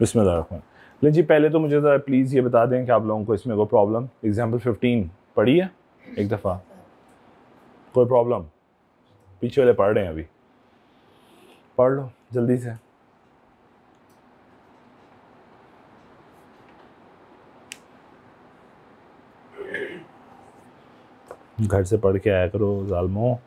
बिस्मिल्लाह। लेकिन जी पहले तो मुझे ज़रा प्लीज़ ये बता दें कि आप लोगों को इसमें कोई प्रॉब्लम, एग्जाम्पल 15 पढ़ी है एक दफ़ा, कोई प्रॉब्लम? पीछे वाले पढ़ रहे हैं, अभी पढ़ लो जल्दी से। घर से पढ़ के आया करो जालमो।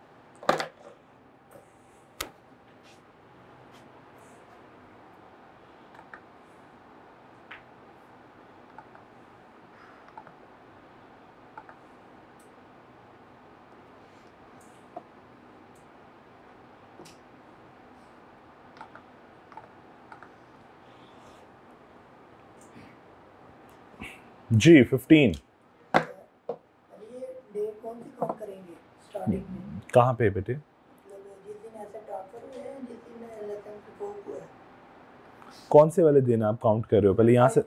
जी 15 कहाँ पे बेटे? कौन से वाले दिन आप काउंट कर रहे हो? पहले यहाँ से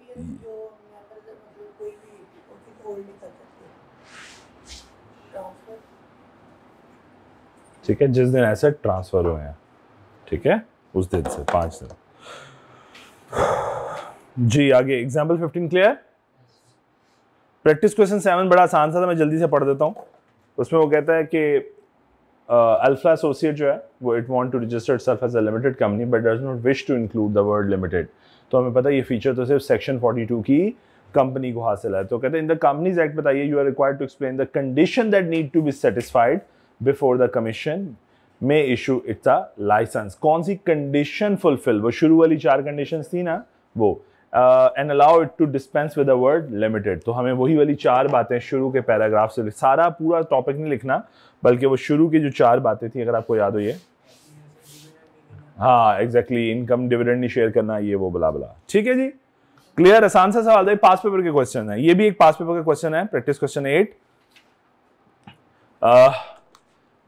ठीक है, जिस दिन एसेट ट्रांसफर हुए हैं, ठीक है, उस दिन से 5 दिन। जी आगे एग्जाम्पल 15 क्लियर? प्रैक्टिस क्वेश्चन 7 बड़ा आसान सा था, मैं जल्दी से पढ़ देता हूँ। उसमें वो कहता है कि अल्फा एसोसिएट जो है वो it want to register itself as a limited company but does not wish to include the word limited. तो हमें पता है ये फीचर तो सिर्फ सेक्शन 42 की कंपनी को हासिल है। तो कहते हैं इन द कंपनीज एक्ट बताइए you are required to explain the condition that need to be satisfied before the commission में इशू इट्स अ लाइसेंस। कौन सी कंडीशन फुलफिल? वो शुरू वाली 4 कंडीशंस थी ना, वो and allow it to dispense with the word limited. तो हमें वही वाली 4 बातें शुरू के पैराग्राफ से, सारा पूरा टॉपिक नहीं लिखना बल्कि वो शुरू की जो 4 बातें थी, अगर आपको याद हो ये, हाँ एग्जैक्टली, इनकम डिविडेंड नहीं शेयर करना, ये वो बला बला। ठीक है जी, क्लियर? आसान सा सवाल है, पास पेपर के क्वेश्चन है, ये भी एक पास पेपर का क्वेश्चन है। Practice question 8,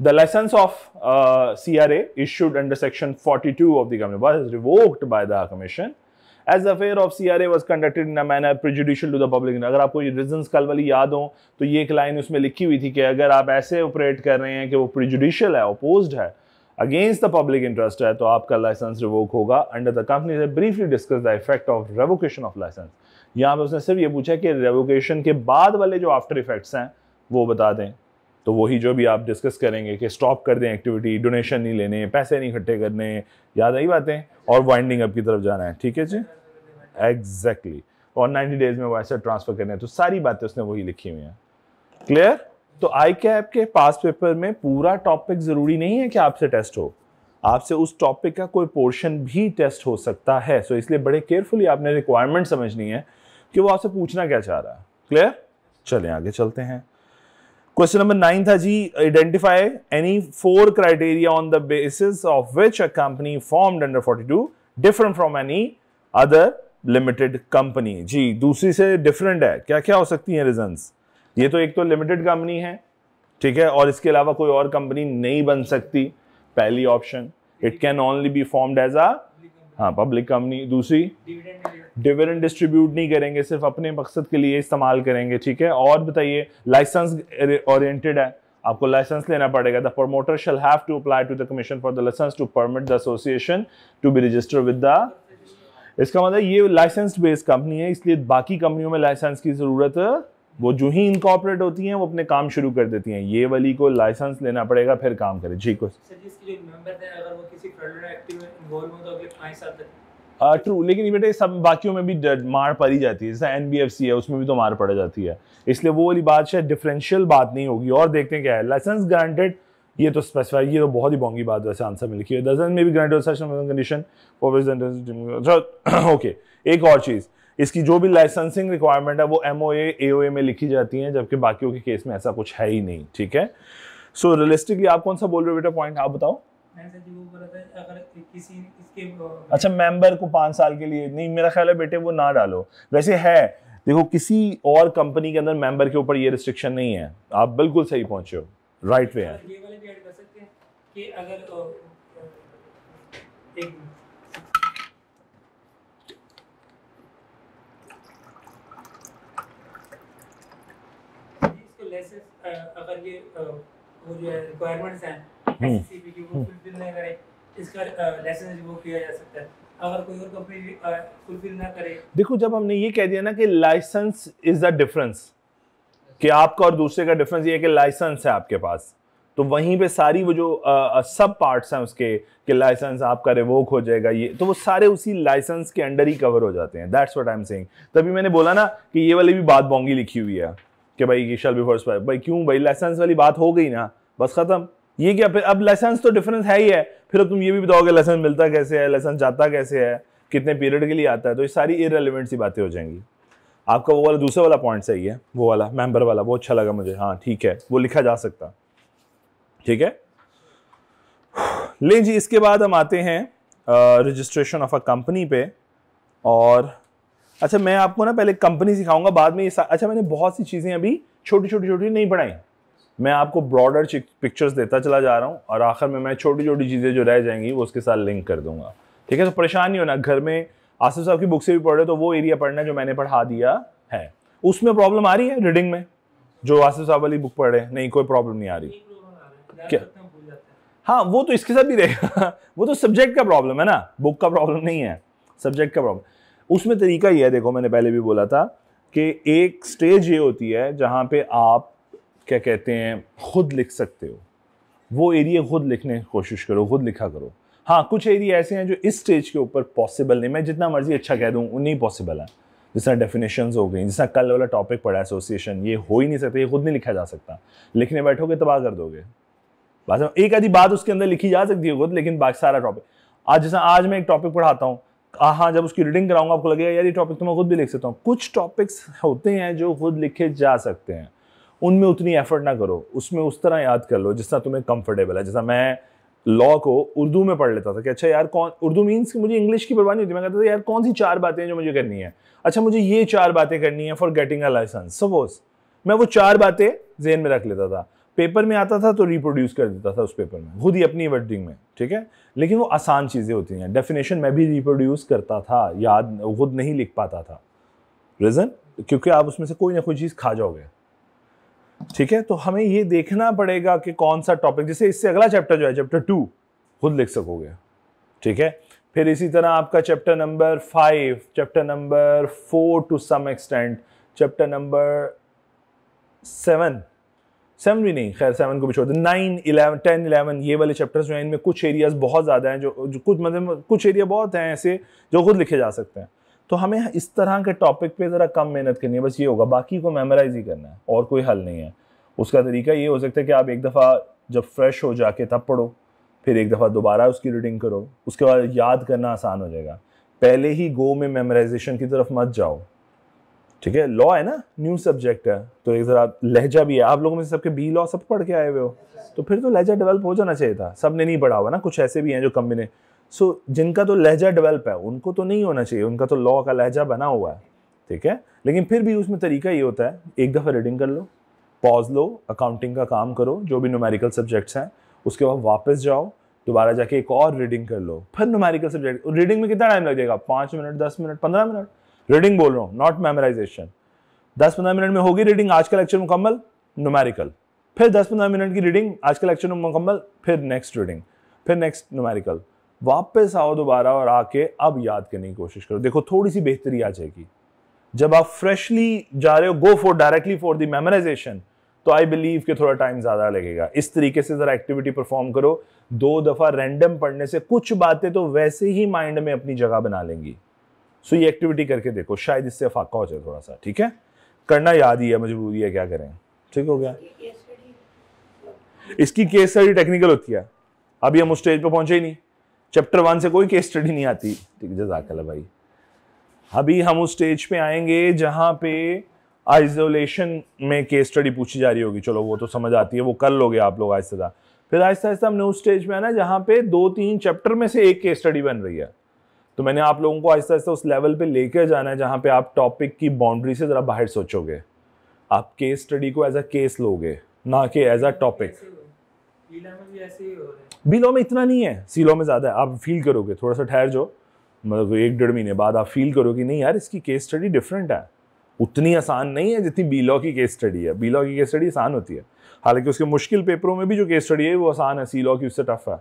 the license of CRA issued under section 42 of the company was revoked by the commission as the affair of CRA was conducted in a manner prejudicial to the public। अगर आपको ये reasons कल वाली याद हो तो ये एक लाइन उसमें लिखी हुई थी कि अगर आप ऐसे ऑपरेट कर रहे हैं कि वो प्रिजुडिशियल है, अपोज्ड है, अगेंस्ट द पब्लिक इंटरेस्ट है, तो आपका लाइसेंस रिवोक होगा। अंडर द कंपनी से briefly discuss the effect of revocation of license. यहाँ पे उसने सिर्फ ये पूछा कि रेवोकेशन के बाद वाले जो आफ्टर इफेक्ट्स हैं वो बता दें। तो वही जो भी आप डिस्कस करेंगे कि स्टॉप कर दें एक्टिविटी, डोनेशन नहीं लेने, पैसे नहीं इकट्ठे करने, याद आई बातें, और वाइंडिंग अप की तरफ जाना है। ठीक है जी, एग्जैक्टली, और 90 डेज में वो ऐसे ट्रांसफर करने हैं। तो सारी बातें उसने वही लिखी हुई हैं। क्लियर? तो आई कैप के पास पेपर में पूरा टॉपिक जरूरी नहीं है कि आपसे टेस्ट हो, आपसे उस टॉपिक का कोई पोर्शन भी टेस्ट हो सकता है। सो इसलिए बड़े केयरफुली आपने रिक्वायरमेंट समझनी है कि वो आपसे पूछना क्या चाह रहा है। क्लियर? चलें आगे चलते हैं। क्वेश्चन नंबर 9 था जी, identify any 4 criteria on the basis of which a company formed under 42 different from any other limited company. जी दूसरी से डिफरेंट है, क्या क्या हो सकती हैं रीजंस? ये तो एक तो लिमिटेड कंपनी है, ठीक है, और इसके अलावा कोई और कंपनी नहीं बन सकती, पहली option. It can only be formed as a public company. दूसरी, डिविडेंड डिस्ट्रीब्यूट नहीं करेंगे, सिर्फ अपने मकसद के लिए इस्तेमाल करेंगे। ठीक है, और बताइए, लाइसेंस ओरिएंटेड है, आपको लाइसेंस लेना पड़ेगा। The promoter shall have to apply to the commission for the license to permit the association to be registered with the. इसका मतलब ये लाइसेंस बेस्ड कंपनी है, इसलिए बाकी कंपनियों में लाइसेंस की जरूरत, वो जो ही इनकॉर्पोरेट होती हैं वो अपने काम शुरू कर देती हैं, ये वाली को लाइसेंस लेना पड़ेगा फिर काम करे। जी कुछ सर, जो मेंबर है अगर वो किसी फ्रॉडुलेंट एक्टिविटी में इन्वॉल्व हो तो अगले 5 साल तक। ट्रू, लेकिन बेटे सब बाकियों में भी मार पड़ी जाती है, जैसे एनबीएफसी है उसमें भी तो मार पड़ जाती है, इसलिए वो वाली बात शायद डिफरेंशियल बात नहीं होगी। और देखते हैं क्या है, लाइसेंस ग्रांटेड, ये तो स्पेसिफाई, ये तो बहुत ही बोंगी बात वैसे आंसर में लिखी है, doesn't may be granted such condition for which. Okay, एक और चीज, इसकी जो भी लाइसेंसिंग रिक्वायरमेंट है वो एमओए एओए में लिखी जाती है, जबकि बाकियों के केस में ऐसा कुछ है ही नहीं। ठीक है, सो रियलिस्टिकली आप कौन सा बोल रहे हो बेटा पॉइंट, आप बताओ। अच्छा, मेंबर को 5 साल के लिए नहीं, मेरा ख्याल है बेटे वो ना डालो। वैसे है, देखो किसी और कंपनी के अंदर मेंबर के ऊपर ये रिस्ट्रिक्शन नहीं है, आप बिल्कुल सही पहुंचे हो, राइट वे है। ये वाले भी ऐड कर सकते हैं कि अगर एक इसको लाइसेंस, अगर ये वो जो रिक्वायरमेंट्स हैं एससीबी की वो फुलफिल नहीं करे, इसका लाइसेंस रिवोक किया जा सकता है। अगर कोई और कंपनी फुलफिल ना करे? देखो, जब हमने ये कह दिया ना कि लाइसेंस इज द डिफरेंस, कि आपका और दूसरे का डिफरेंस ये है कि लाइसेंस है आपके पास, तो वहीं पे सारी वो जो सब पार्ट्स हैं उसके, कि लाइसेंस आपका रिवोक हो जाएगा, ये तो वो सारे उसी लाइसेंस के अंडर ही कवर हो जाते हैं। That's what I am saying. तभी मैंने बोला ना कि ये वाली भी बात बोंगी लिखी हुई है कि भाई ये शैल बी फोर्स बाय, भाई क्यों भाई, लाइसेंस वाली बात हो गई ना, बस खत्म। ये क्या फिर, अब लाइसेंस तो डिफरेंस है ही है, फिर अब तुम ये भी बताओगे लाइसेंस मिलता कैसे है, लाइसेंस जाता कैसे है, कितने पीरियड के लिए आता है, तो ये सारी इररिलेवेंट सी बातें हो जाएंगी। आपका वो वाला दूसरा वाला पॉइंट सही है, वो वाला मेंबर वाला, वो अच्छा लगा मुझे। हाँ ठीक है, वो लिखा जा सकता, ठीक है। ले जी, इसके बाद हम आते हैं रजिस्ट्रेशन ऑफ अ कंपनी पे। और अच्छा, मैं आपको ना पहले कंपनी सिखाऊंगा, बाद में ये अच्छा, मैंने बहुत सी चीजें अभी छोटी छोटी नहीं पढ़ाई, मैं आपको ब्रॉडर पिक्चर्स देता चला जा रहा हूं, और आखिर में मैं छोटी छोटी चीजें जो रह जाएंगी वो उसके साथ लिंक कर दूंगा, ठीक है। तो परेशान नहीं होना, घर में आसिफ साहब की बुक से भी पढ़ रहे तो वो एरिया पढ़ना जो मैंने पढ़ा दिया है। उसमें प्रॉब्लम आ रही है रीडिंग में, जो आसिफ साहब वाली बुक पढ़े? नहीं, कोई प्रॉब्लम नहीं आ रही। क्या? हाँ, वो तो इसके साथ भी रहेगा वो तो सब्जेक्ट का प्रॉब्लम है ना, बुक का प्रॉब्लम नहीं है, सब्जेक्ट का प्रॉब्लम। उसमें तरीका ये है, देखो मैंने पहले भी बोला था कि एक स्टेज ये होती है जहां पे आप क्या कहते हैं खुद लिख सकते हो, वो एरिया खुद लिखने की कोशिश करो, खुद लिखा करो। हाँ, कुछ एरिया ऐसे हैं जो इस स्टेज के ऊपर पॉसिबल नहीं, मैं जितना मर्जी अच्छा कह दूं उन्हीं पॉसिबल है। जिस तरह डेफिनेशंस हो गई, जिस तरह कल वाला टॉपिक पढ़ा एसोसिएशन, ये हो ही नहीं सकता, ये खुद नहीं लिखा जा सकता, लिखने बैठोगे तबाह कर दोगे। बात एक आधी बात उसके अंदर लिखी जा सकती है खुद, लेकिन बाकी सारा टॉपिक, आज जैसा आज मैं एक टॉपिक पढ़ाता हूँ, हाँ जब उसकी रीडिंग कराऊंगा आपको लगेगा यार ये टॉपिक तो मैं खुद भी लिख सकता हूँ। कुछ टॉपिक्स होते हैं जो खुद लिखे जा सकते हैं, उनमें उतनी एफर्ट ना करो, उसमें उस तरह याद कर लो जिस तरह तुम्हें कंफर्टेबल है। जैसा मैं लॉ को उर्दू में पढ़ लेता था कि अच्छा यार कौन, उर्दू मीन्स कि मुझे इंग्लिश की परवाह नहीं होती, मैं कहता था यार कौन सी 4 बातें जो मुझे करनी है, अच्छा मुझे ये 4 बातें करनी है for getting a license, suppose मैं वो 4 बातें जेहन में रख लेता था, पेपर में आता था तो रिप्रोड्यूस कर देता था उस पेपर में खुद ही अपनी वर्डिंग में, ठीक है। लेकिन वो आसान चीजें होती हैं, डेफिनेशन मैं भी रिप्रोड्यूस करता था, याद खुद नहीं लिख पाता था, रीजन क्योंकि आप उसमें से कोई ना कोई चीज खा जाओगे, ठीक है। तो हमें ये देखना पड़ेगा कि कौन सा टॉपिक, जैसे इससे अगला चैप्टर जो है चैप्टर 2 खुद लिख सकोगे, ठीक है। फिर इसी तरह आपका chapter number 5, chapter number 4 to some extent, chapter number 7 भी नहीं, खैर 7 को भी छोड़ दो, 9, 11, 10, 11 ये वाले चैप्टर्स जो हैं इनमें कुछ एरियाज बहुत ज़्यादा हैं जो कुछ मतलब कुछ एरिया बहुत हैं ऐसे जो खुद लिखे जा सकते हैं। तो हमें इस तरह के टॉपिक पे ज़रा कम मेहनत करनी है, बस ये होगा, बाकी को मेमोराइज ही करना है और कोई हल नहीं है। उसका तरीका ये हो सकता है कि आप एक दफ़ा जब फ्रेश हो जाके तब पढ़ो, फिर एक दफ़ा दोबारा उसकी रीडिंग करो, उसके बाद याद करना आसान हो जाएगा। पहले ही गो में मेमोराइजेशन की तरफ मत जाओ, ठीक है। लॉ है ना, न्यू सब्जेक्ट है, तो एक जरा लहजा भी है, आप लोगों में से सबके बी लॉ सब पढ़ के आए हुए हो, तो फिर तो लहजा डेवलप हो जाना चाहिए था, सबने नहीं पढ़ा हुआ ना, कुछ ऐसे भी हैं जो कम्बिने, सो जिनका तो लहजा डेवलप है उनको तो नहीं होना चाहिए, उनका तो लॉ का लहजा बना हुआ है, ठीक है। लेकिन फिर भी उसमें तरीका ये होता है, एक दफ़ा रीडिंग कर लो, पॉज लो, अकाउंटिंग का काम करो, जो भी न्यूमेरिकल सब्जेक्ट्स हैं, उसके बाद वापस जाओ, दोबारा जाके एक और रीडिंग कर लो, फिर न्यूमेरिकल सब्जेक्ट। रीडिंग में कितना टाइम लगेगा? 5 मिनट, 10 मिनट, 15 मिनट, रीडिंग बोल रहा हूँ, नॉट मेमोराइजेशन। 10-15 मिनट में होगी रीडिंग, आज का लेक्चर मुकम्मल, न्यूमेरिकल, फिर 10-15 मिनट की रीडिंग, आज का लेक्चर मुकम्मल, फिर नेक्स्ट रीडिंग, फिर नेक्स्ट न्यूमेरिकल, वापस आओ दोबारा और आके अब याद करने की कोशिश करो। देखो थोड़ी सी बेहतरी आ जाएगी। जब आप फ्रेशली जा रहे हो, go for directly for the memorisation, तो आई बिलीव कि थोड़ा टाइम ज्यादा लगेगा। इस तरीके से जरा एक्टिविटी परफॉर्म करो, 2 दफा रैंडम पढ़ने से कुछ बातें तो वैसे ही माइंड में अपनी जगह बना लेंगी। सो ये एक्टिविटी करके देखो, शायद इससे फाका हो जाए थोड़ा सा, ठीक है। करना याद ही है, मजबूरी है, क्या करें, ठीक हो गया। इसकी केस स्टडी टेक्निकल होती है, अभी हम उस स्टेज पे पहुंचे ही नहीं, चैप्टर 1 से कोई केस स्टडी नहीं आती, ठीक है, जज़ाकल्लाह भाई। अभी हम उस स्टेज पे आएंगे जहां पे आइसोलेशन में केस स्टडी पूछी जा रही होगी, चलो वो तो समझ आती है, वो कर लोगे आप लोग आहिस्ता। फिर आहिस्ता आहिस्ता हमने उस स्टेज पे आना जहां पे 2-3 चैप्टर में से एक केस स्टडी बन रही है, तो मैंने आप लोगों को आहिस्ता आहिस्ता उस लेवल पे लेकर जाना है जहां पे आप टॉपिक की बाउंड्री से जरा बाहर सोचोगे, आप केस स्टडी को एज अ केस लोगे, ना कि as a topic. B law में इतना नहीं है, सी लॉ में ज्यादा है, आप फील करोगे, थोड़ा सा ठहर जाओ, मतलब 1-1.5 महीने बाद आप फील करोगे नहीं यार इसकी केस स्टडी डिफरेंट है, उतनी आसान नहीं है जितनी बी लॉ की केस स्टडी है। बी लॉ की केस स्टडी आसान होती है, हालांकि उसके मुश्किल पेपरों में भी जो केस स्टडी है वो आसान है, सी लॉ की उससे टफ है।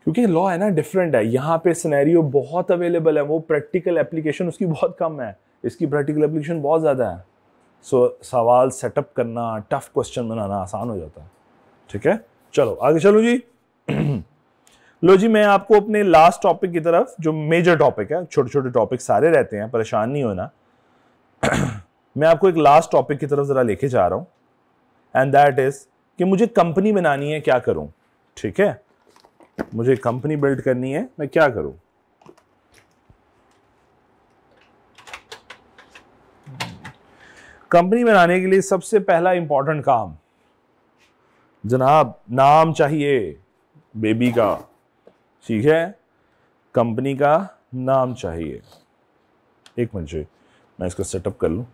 क्योंकि लॉ है ना डिफरेंट है, यहाँ पे सिनेरियो बहुत अवेलेबल है, वो प्रैक्टिकल एप्लीकेशन उसकी बहुत कम है, इसकी प्रैक्टिकल एप्लीकेशन बहुत ज़्यादा है। सो सवाल सेटअप करना, टफ क्वेश्चन बनाना आसान हो जाता है। ठीक है, चलो आगे चलो जी। लो जी, मैं आपको अपने लास्ट टॉपिक की तरफ, जो मेजर टॉपिक है, छोटे छोटे टॉपिक सारे रहते हैं, परेशान नहीं होना। मैं आपको एक लास्ट टॉपिक की तरफ जरा लेके जा रहा हूं, एंड दैट इज कि मुझे कंपनी बनानी है, क्या करूं। ठीक है, मुझे कंपनी बिल्ड करनी है, मैं क्या करूं। कंपनी बनाने के लिए सबसे पहला इंपॉर्टेंट काम जनाब, नाम चाहिए बेबी का। ठीक है, कंपनी का नाम चाहिए। एक मिनट जी, मैं इसको सेटअप कर लूं।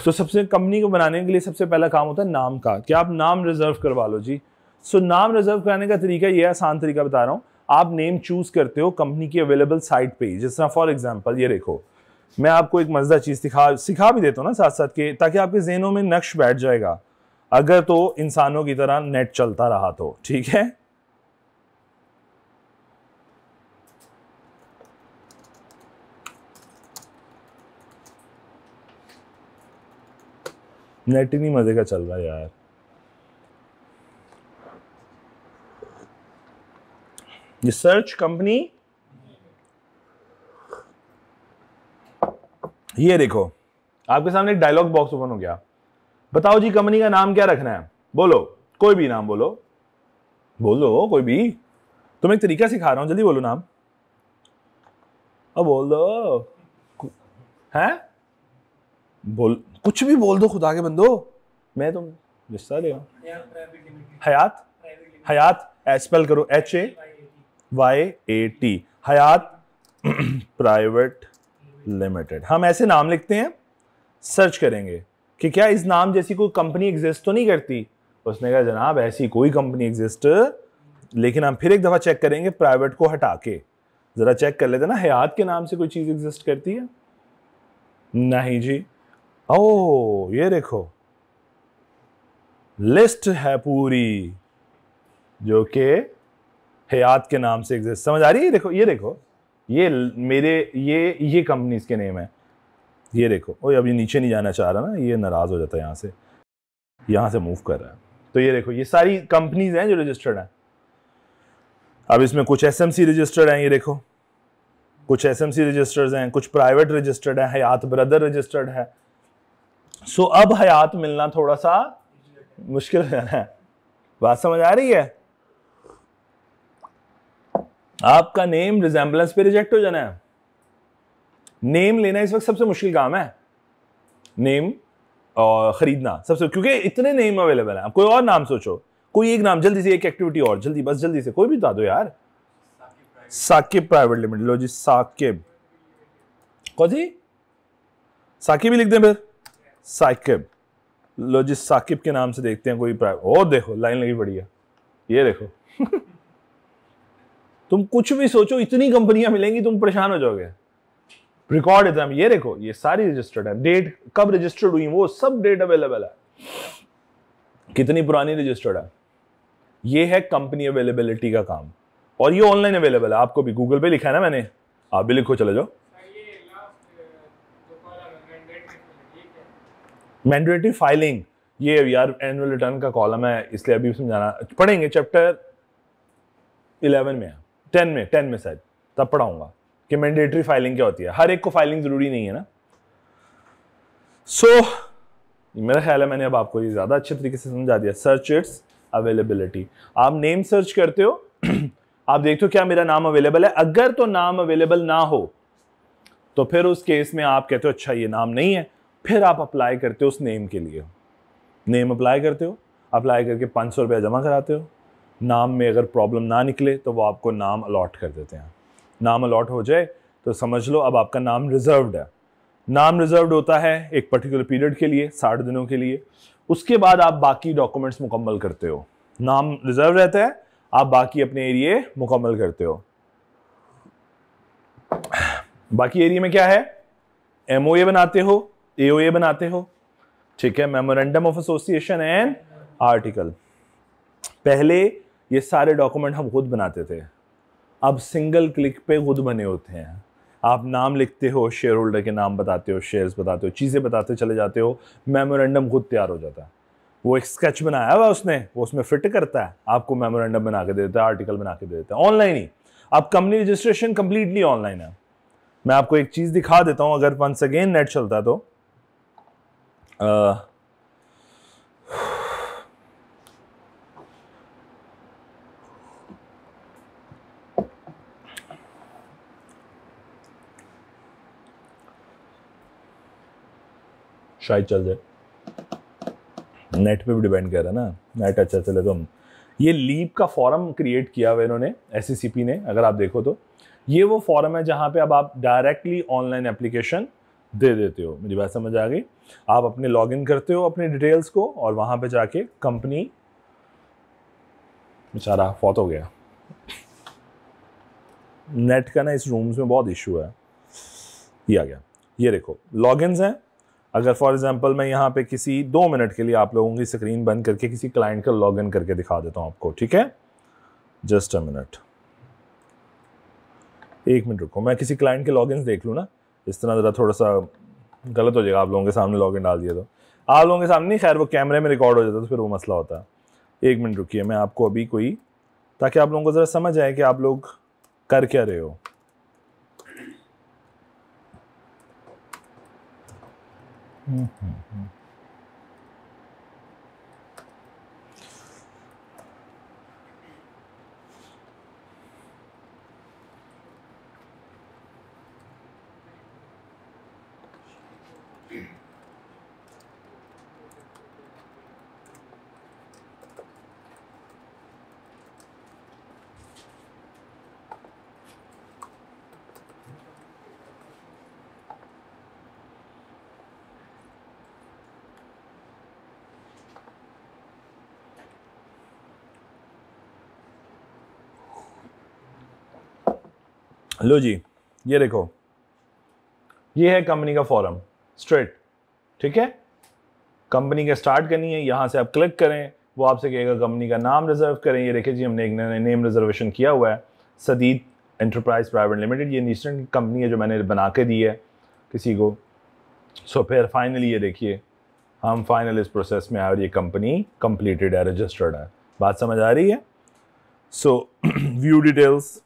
तो सबसे कंपनी को बनाने के लिए सबसे पहला काम होता है नाम का। क्या आप नाम रिजर्व करवा लो जी। सो नाम रिजर्व कराने का तरीका ये आसान तरीका बता रहा हूं। आप नेम चूज करते हो कंपनी की अवेलेबल साइट पे। जिस तरह फॉर एग्जांपल ये देखो, मैं आपको एक मजेदार चीज सिखा भी देता हूं ना साथ साथ के, ताकि आपके ज़हनों में नक्श बैठ जाएगा, अगर तो इंसानों की तरह नेट चलता रहा तो। ठीक है, नेट ही नहीं मजे का चल रहा है यार। ये सर्च कंपनी, ये देखो आपके सामने एक डायलॉग बॉक्स ओपन हो गया। बताओ जी कंपनी का नाम क्या रखना है, बोलो, कोई भी नाम बोलो, बोलो कोई भी। तुम्हें एक तरीका सिखा रहा हूं, जल्दी बोलो नाम। अब बोल दो, हैं बोल, कुछ भी बोल दो खुदा के बंदो, मैं तुम हिस्सा ले। हयात, हयात स्पेल करो HAYAT, हयात प्राइवेट लिमिटेड। हम ऐसे नाम लिखते हैं, सर्च करेंगे कि क्या इस नाम जैसी कोई कंपनी एग्जिस्ट तो नहीं करती। उसने कहा जनाब ऐसी कोई कंपनी एग्जिस्ट, लेकिन हम फिर एक दफा चेक करेंगे प्राइवेट को हटा के, जरा चेक कर लेते ना हयात के नाम से कोई चीज एग्जिस्ट करती है। नहीं जी। ओ ये देखो लिस्ट है पूरी जो कि हयात के नाम से एग्जिस्ट, समझ आ रही है। देखो ये देखो, ये मेरे ये कंपनीज के नेम है। ये देखो, ओ अभी नीचे नहीं जाना चाह रहा ना, ये नाराज हो जाता है, यहां से मूव कर रहा है। तो ये देखो, ये सारी कंपनीज हैं जो रजिस्टर्ड हैं। अब इसमें कुछ एसएमसी रजिस्टर्ड हैं, ये देखो कुछ एसएमसी रजिस्टर्ड हैं, कुछ प्राइवेट रजिस्टर्ड हैं, हयात ब्रदर रजिस्टर्ड है। सो अब हयात मिलना थोड़ा सा मुश्किल हो जाना है। बात समझ आ रही है। आपका नेम रिजेंबलेंस पे रिजेक्ट हो जाना है। नेम लेना इस वक्त सबसे मुश्किल काम है, नेम और खरीदना सबसे, क्योंकि इतने नेम अवेलेबल हैं। कोई और नाम सोचो, कोई एक नाम जल्दी से, एक एक्टिविटी और जल्दी, बस जल्दी से कोई भी बता दो यार। साकिब प्राइवेट लिमिटेड, लो जी साकिब, कौन सी साकिब ही लिख दें फिर, साकिब। लो जी साकिब के नाम से देखते हैं कोई प्राइवेट। ओ देखो लाइन लगी पड़ी है, ये देखो तुम कुछ भी सोचो, इतनी कंपनियां मिलेंगी तुम परेशान हो जाओगे। रिकॉर्ड इतना, ये देखो ये सारी रजिस्टर्ड है, डेट कब रजिस्टर्ड हुई वो सब डेट अवेलेबल है, कितनी पुरानी रजिस्टर्ड है। ये है कंपनी अवेलेबिलिटी का काम, और ये ऑनलाइन अवेलेबल है। आपको भी गूगल पे लिखा है ना मैंने, आप भी लिखो, चले जाओ। मैंडेटरी फाइलिंग, ये यार एनुअल रिटर्न का कॉलम है, इसलिए अभी समझाना पढ़ेंगे, चैप्टर 11 में, 10 में शायद, तब पढ़ाऊंगा कि मैंडेटरी फाइलिंग क्या होती है। हर एक को फाइलिंग जरूरी नहीं है ना। सो मेरा ख्याल है मैंने अब आपको ये ज्यादा अच्छे तरीके से समझा दिया। सर्च इट्स अवेलेबिलिटी, आप नेम सर्च करते हो आप देखते हो क्या मेरा नाम अवेलेबल है। अगर तो नाम अवेलेबल ना हो तो फिर उस केस में आप कहते हो अच्छा ये नाम नहीं है, फिर आप अप्लाई करते हो उस नेम के लिए। नेम अप्लाई करते हो, अप्लाई करके 500 रुपया जमा कराते हो। नाम में अगर प्रॉब्लम ना निकले तो वो आपको नाम अलॉट कर देते हैं। नाम अलॉट हो जाए तो समझ लो अब आपका नाम रिजर्व्ड है। नाम रिजर्व्ड होता है एक पर्टिकुलर पीरियड के लिए, 60 दिनों के लिए। उसके बाद आप बाकी डॉक्यूमेंट्स मुकम्मल करते हो। नाम रिजर्व रहता है, आप बाकी अपने एरिया मुकम्मल करते हो। बाकी एरिया में क्या है, एमओए बनाते हो, एओए बनाते हो, ठीक है, memorandum of association and article. पहले ये सारे डॉक्यूमेंट हम खुद बनाते थे, अब सिंगल क्लिक पे खुद बने होते हैं। आप नाम लिखते हो, शेयर होल्डर के नाम बताते हो, शेयर्स बताते हो, चीज़ें बताते चले जाते हो, मेमोरेंडम खुद तैयार हो जाता है। वो एक स्केच बनाया हुआ उसने, वो उसमें फिट करता है, आपको मेमोरेंडम बना के दे देता है, आर्टिकल बना के दे देता है, ऑनलाइन ही। अब कंपनी रजिस्ट्रेशन कंप्लीटली ऑनलाइन है। मैं आपको एक चीज़ दिखा देता हूँ, अगर वंस अगेन नेट चलता तो शायद चल जाए, नेट पे भी डिपेंड कर रहा है ना, नेट अच्छा चले तो हम। ये लीप का फॉर्म क्रिएट किया हुआ इन्होंने SECP ने, अगर आप देखो तो ये वो फॉर्म है जहां पे अब आप डायरेक्टली ऑनलाइन एप्लीकेशन दे देते हो। मेरी बात समझ आ गई? आप अपने लॉगिन करते हो अपने डिटेल्स को और वहां पे जाके कंपनी, बेचारा फौत हो गया, नेट का ना इस रूम्स में बहुत इशू है। ये आ गया, ये देखो लॉगिन्स हैं। अगर फॉर एग्जांपल मैं यहाँ पे किसी 2 मिनट के लिए आप लोगों की स्क्रीन बंद करके किसी क्लाइंट का लॉगिन करके दिखा देता हूँ आपको, ठीक है? जस्ट अ मिनट, 1 मिनट रुको, मैं किसी क्लाइंट के लॉगिन्स देख लूँ ना। इस तरह ज़रा थोड़ा सा गलत हो जाएगा, आप लोगों के सामने लॉगिन डाल दिया तो। आप लोगों के सामने नहीं, खैर वो कैमरे में रिकॉर्ड हो जाता तो फिर वो मसला होता है। 1 मिनट रुकिए, मैं आपको अभी कोई, ताकि आप लोगों को ज़रा समझ आए कि आप लोग कर क्या रहे हो। लो जी, ये देखो, ये है कंपनी का फॉर्म स्ट्रेट, ठीक है? कंपनी का स्टार्ट करनी है, यहां से आप क्लिक करें, वो आपसे कहेगा कंपनी का नाम रिजर्व करें। ये देखिए जी, हमने एक नेम रिजर्वेशन किया हुआ है, सदीद एंटरप्राइज प्राइवेट लिमिटेड। ये रीसेंट कंपनी है जो मैंने बना के दी है किसी को। सो फिर फाइनली ये देखिए, हम फाइनल इस प्रोसेस में आए और ये कंपनी कंप्लीटेड है, रजिस्टर्ड है। बात समझ आ रही है? सो व्यू डिटेल्स,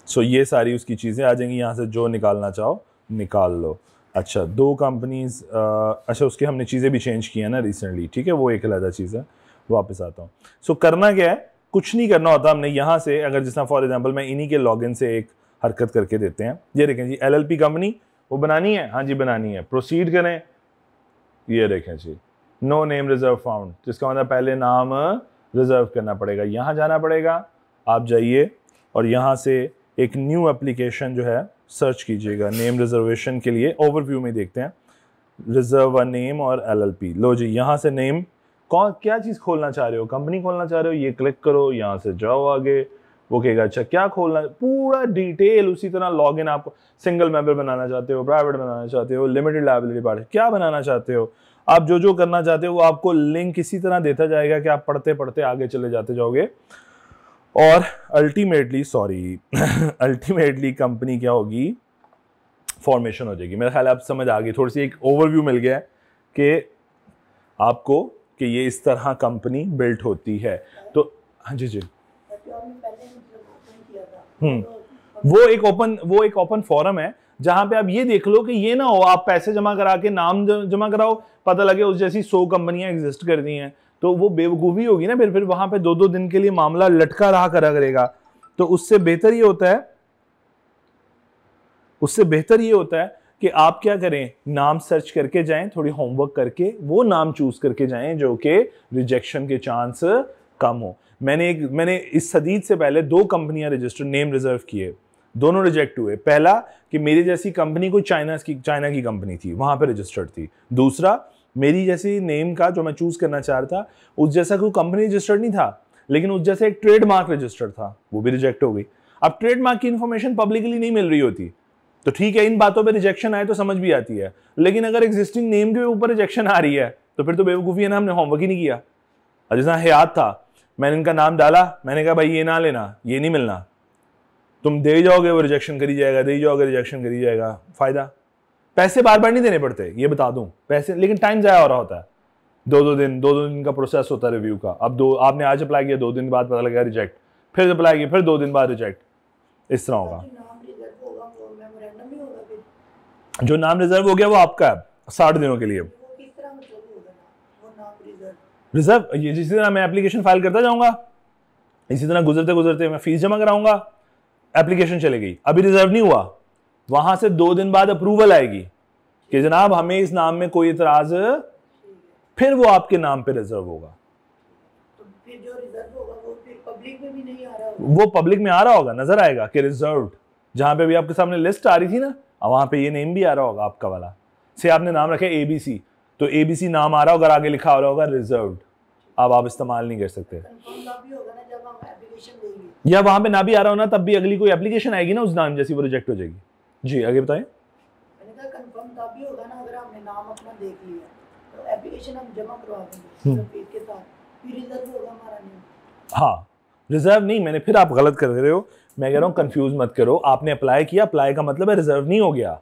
सो ये सारी उसकी चीज़ें आ जाएंगी, यहाँ से जो निकालना चाहो निकाल लो। अच्छा, 2 कंपनीज, अच्छा उसके हमने चीज़ें भी चेंज की हैं ना रिसेंटली, ठीक है? वो एक अलग चीज़ है, वापस आता हूँ। सो करना क्या है, कुछ नहीं करना होता हमने। यहाँ से अगर जिस तरह फॉर एग्जांपल मैं इन्हीं के लॉगिन से एक हरकत करके देते हैं। ये देखें जी, LLP कंपनी वो बनानी है, हाँ जी बनानी है, प्रोसीड करें। ये देखें जी, नो नेम रिजर्व फाउंड, जिसका मतलब पहले नाम रिजर्व करना पड़ेगा। यहाँ जाना पड़ेगा, आप जाइए और यहाँ से एक न्यू एप्लीकेशन जो है सर्च कीजिएगा नेम रिजर्वेशन के लिए। ओवरव्यू में देखते हैं, रिजर्व अ नेम और LLP। लो जी, यहाँ से नेम, कौन क्या चीज़ खोलना चाह रहे हो, कंपनी खोलना चाह रहे हो, ये क्लिक करो, यहाँ से जाओ आगे, वो कहेगा अच्छा क्या खोलना है, पूरा डिटेल। उसी तरह लॉगिन, आप सिंगल मेंबर बनाना चाहते हो, प्राइवेट बनाना चाहते हो, लिमिटेड लायबिलिटी पार्टी, क्या बनाना चाहते हो आप, जो जो करना चाहते हो वो आपको लिंक इसी तरह देता जाएगा कि आप पढ़ते पढ़ते आगे चले जाते जाओगे। और अल्टीमेटली अल्टीमेटली कंपनी क्या होगी, फॉर्मेशन हो जाएगी। मेरा ख्याल आप समझ आ गई, थोड़ी सी एक ओवरव्यू मिल गया कि आपको कि ये इस तरह कंपनी बिल्ट होती है। तो हाँ जी जी, वो एक ओपन फोरम है जहां पे आप ये देख लो कि ये ना हो आप पैसे जमा करा के नाम जमा कराओ, पता लगे उस जैसी 100 कंपनियां एग्जिस्ट करती हैं, तो वो बेवकूफ़ी होगी ना। फिर वहां पे 2-2 दिन के लिए मामला लटका रहा करेगा। तो उससे बेहतर ये होता है कि आप क्या करें, नाम सर्च करके जाएं, थोड़ी होमवर्क करके वो नाम चूज करके जाएं जो कि रिजेक्शन के चांस कम हो। मैंने इस सदीद से पहले 2 कंपनियां रजिस्टर नेम रिजर्व किए, दोनों रिजेक्ट हुए। पहला कि मेरी जैसी कंपनी कोई चाइना की कंपनी थी, वहां पर रजिस्टर्ड थी। दूसरा, मेरी जैसी नेम का जो मैं चूज करना चाह रहा था उस जैसा कोई कंपनी रजिस्टर्ड नहीं था, लेकिन उस जैसे एक ट्रेडमार्क रजिस्टर्ड था, वो भी रिजेक्ट हो गई। अब ट्रेडमार्क की इंफॉर्मेशन पब्लिकली नहीं मिल रही होती तो ठीक है, इन बातों पे रिजेक्शन आए तो समझ भी आती है, लेकिन अगर एग्जिस्टिंग नेम के ऊपर रिजेक्शन आ रही है तो फिर तो बेवकूफ़ी है ना, हमने होमवर्क ही नहीं किया। और जितना हयात था, मैंने इनका नाम डाला, मैंने कहा भाई ये ना लेना, ये नहीं मिलना, तुम दे जाओगे वो रिजेक्शन करी जाएगा, दे जाओगे रिजेक्शन करी जाएगा, फायदा? पैसे बार बार नहीं देने पड़ते, ये बता दूं, पैसे, लेकिन टाइम ज़ाया हो रहा होता है। दो दिन का प्रोसेस होता है रिव्यू का। अब आपने आज अप्लाई किया, 2 दिन बाद पता लगेगा रिजेक्ट, फिर अप्लाई किया, फिर 2 दिन बाद रिजेक्ट, इस तरह होगा। जो नाम रिजर्व हो गया वो आपका है 60 दिनों के लिए। रिजर्व, ये जिस तरह मैं एप्लीकेशन फाइल करता जाऊंगा, इसी तरह गुजरते गुजरते मैं फीस जमा कराऊंगा, एप्लीकेशन चले गई, अभी रिजर्व नहीं हुआ, वहां से 2 दिन बाद अप्रूवल आएगी कि जनाब हमें इस नाम में कोई इतराज, फिर वो आपके नाम पे रिजर्व होगा। तो फिर जो रिजर्व होगा वो फिर पब्लिक में भी नहीं आ रहा होगा, वो पब्लिक में आ रहा होगा, नजर आएगा कि रिजर्व्ड, जहां पे भी आपके सामने लिस्ट आ रही थी ना, वहां पे ये नेम भी आ रहा होगा आपका वाला। से आपने नाम रखा ABC, तो ABC नाम आ रहा होगा, आगे लिखा हो रहा होगा रिजर्व्ड, अब आप इस्तेमाल नहीं कर सकते। या वहां पे ना भी आ रहा हो ना, तब भी अगली कोई एप्लीकेशन आएगी ना उस नाम जैसी, वो रिजेक्ट हो जाएगी। जी आगे बताएं। मैंने कहा कंफर्म तब भी होगा ना अगर हमने नाम अपना देख लिया, तो एप्लीकेशन हम जमा करवा देंगे फीस के साथ, फिर रिजर्व होगा हमारा नेम। हाँ, रिजर्व नहीं, मैंने, फिर आप गलत कर रहे हो, मैं कह रहा हूँ कंफ्यूज मत करो। आपने अप्लाई किया, अप्लाई का मतलब है रिजर्व नहीं हो गया,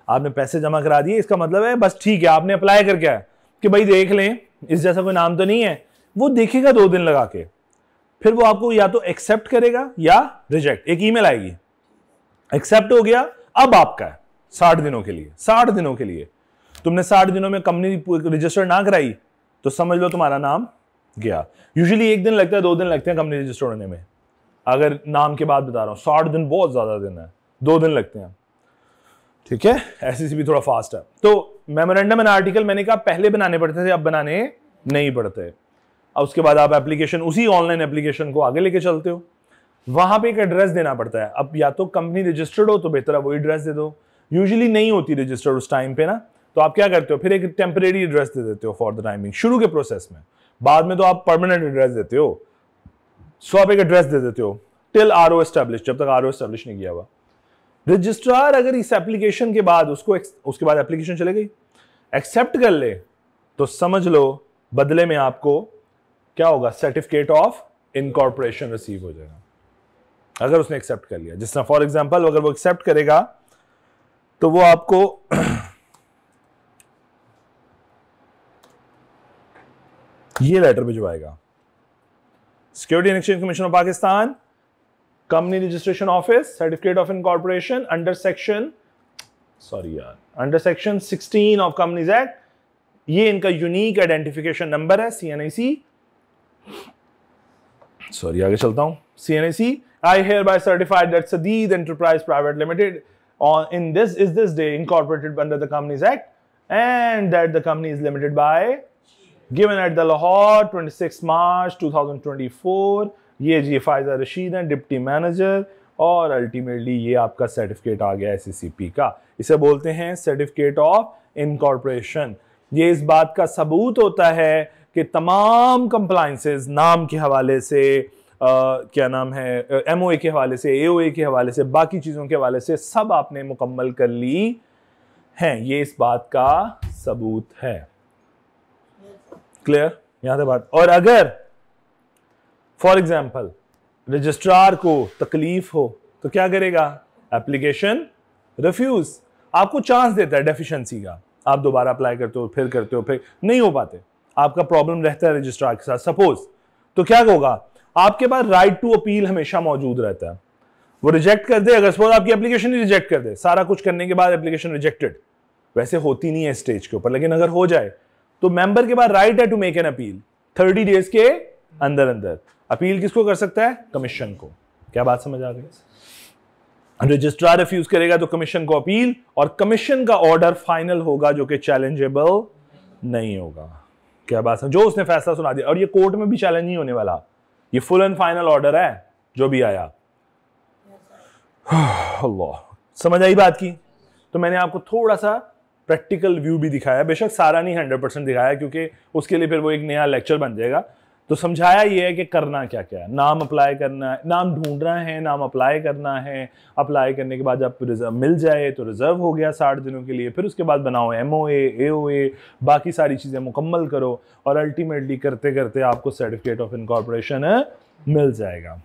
आपने पैसे जमा करा दिए, इसका मतलब है बस ठीक है, आपने अप्लाई करके आया कि भाई देख लें इस जैसा कोई नाम तो नहीं है, वो देखेगा 2 दिन लगा के, फिर वो आपको या तो एक्सेप्ट करेगा या रिजेक्ट, एक ईमेल आएगी, एक्सेप्ट हो गया, अब आपका है 60 दिनों के लिए। 60 दिनों के लिए तुमने 60 दिनों में कंपनी रजिस्टर ना कराई तो समझ लो तुम्हारा नाम गया। यूजुअली 1 दिन लगता है, 2 दिन लगते हैं कंपनी रजिस्टर होने में, अगर नाम के बाद बता रहा हूं, 60 दिन बहुत ज्यादा दिन है, 2 दिन लगते हैं, ठीक है। एससीसी भी थोड़ा फास्ट है। तो मेमोरेंडम एंड आर्टिकल मैंने कहा पहले बनाने पड़ते थे, अब बनाने नहीं पड़ते। अब उसके बाद आप एप्लीकेशन, उसी ऑनलाइन एप्लीकेशन को आगे लेके चलते हो, वहां पे एक एड्रेस देना पड़ता है। अब या तो कंपनी रजिस्टर्ड हो तो बेहतर है वही एड्रेस दे दो, यूजुअली नहीं होती रजिस्टर्ड उस टाइम पे ना, तो आप क्या करते हो, फिर एक टेम्परेरी एड्रेस दे देते हो फॉर द टाइमिंग, शुरू के प्रोसेस में। बाद में तो आप परमानेंट एड्रेस देते हो, सो आप एक एड्रेस दे देते हो टिल RO एस्टैब्लिश, जब तक RO एस्टैब्लिश नहीं किया हुआ। रजिस्ट्रार अगर इस एप्लीकेशन के बाद उसके बाद एप्लीकेशन चले गई, एक्सेप्ट कर ले, तो समझ लो बदले में आपको क्या होगा, सर्टिफिकेट ऑफ इनकॉर्पोरेशन रिसीव हो जाएगा, अगर उसने एक्सेप्ट कर लिया। जिस तरह फॉर एग्जांपल अगर वो एक्सेप्ट करेगा तो वो आपको ये लेटर भिजवाएगा, security and exchange commission of Pakistan, company registration office, certificate of incorporation under section 16 of companies act, ये इनका यूनिक आइडेंटिफिकेशन नंबर है, CNIC। आगे चलता हूं। CNIC, I hereby certify that Sadeed Enterprise Private Limited is this day incorporated under the Companies Act, and that the company is limited by given at the Lahore 26 March 2024। ये जी फायजा रशीद हैं deputy manager, और ultimately ये आपका certificate आ गया SCCP का, इसे बोलते हैं सर्टिफिकेट ऑफ इनकॉर्पोरेशन। ये इस बात का सबूत होता है कि तमाम कंप्लायंसेस नाम के हवाले से, क्या नाम है, MOA के हवाले से, AOA के हवाले से, बाकी चीज़ों के हवाले से सब आपने मुकम्मल कर ली हैं, ये इस बात का सबूत है। क्लियर यहां तक बात। और अगर फॉर एग्जाम्पल रजिस्ट्रार को तकलीफ हो तो क्या करेगा, एप्लीकेशन रिफ्यूज, आपको चांस देता है डेफिशिएंसी का, आप दोबारा अप्लाई करते हो, फिर नहीं हो पाते, आपका प्रॉब्लम रहता है रजिस्ट्रार के साथ सपोज, तो क्या होगा, आपके पास राइट टू अपील हमेशा मौजूद रहता है। वो रिजेक्ट कर दे, अगर सपोज आपकी एप्लीकेशन ही रिजेक्ट कर दे, सारा कुछ करने के बाद एप्लीकेशन रिजेक्टेड, वैसे होती नहीं है स्टेज के ऊपर, लेकिन अगर हो जाए तो मेंबर के पास राइट है to make an appeal 30 days के अंदर अंदर। अपील किसको कर सकता है, कमीशन को। क्या बात समझ आ गई। रजिस्ट्रार रिफ्यूज करेगा तो कमीशन को अपील, और कमीशन का ऑर्डर फाइनल होगा जो कि चैलेंजेबल नहीं होगा। क्या बात है, जो उसने फैसला सुना दिया, और ये कोर्ट में भी चैलेंज नहीं होने वाला, ये फुल एंड फाइनल ऑर्डर है जो भी आया। अल्लाह, समझ आई बात की। तो मैंने आपको थोड़ा सा प्रैक्टिकल व्यू भी दिखाया, बेशक सारा नहीं 100% दिखाया, क्योंकि उसके लिए फिर वो एक नया लेक्चर बन जाएगा। तो समझाया ये है कि करना क्या क्या है, नाम अप्लाई करना है, नाम ढूंढना है, नाम अप्लाई करना है, अप्लाई करने के बाद जब रिजर्व मिल जाए तो रिजर्व हो गया 60 दिनों के लिए, फिर उसके बाद बनाओ MOA AOA, बाकी सारी चीज़ें मुकम्मल करो और अल्टीमेटली करते करते आपको सर्टिफिकेट ऑफ इनकॉर्पोरेशन मिल जाएगा।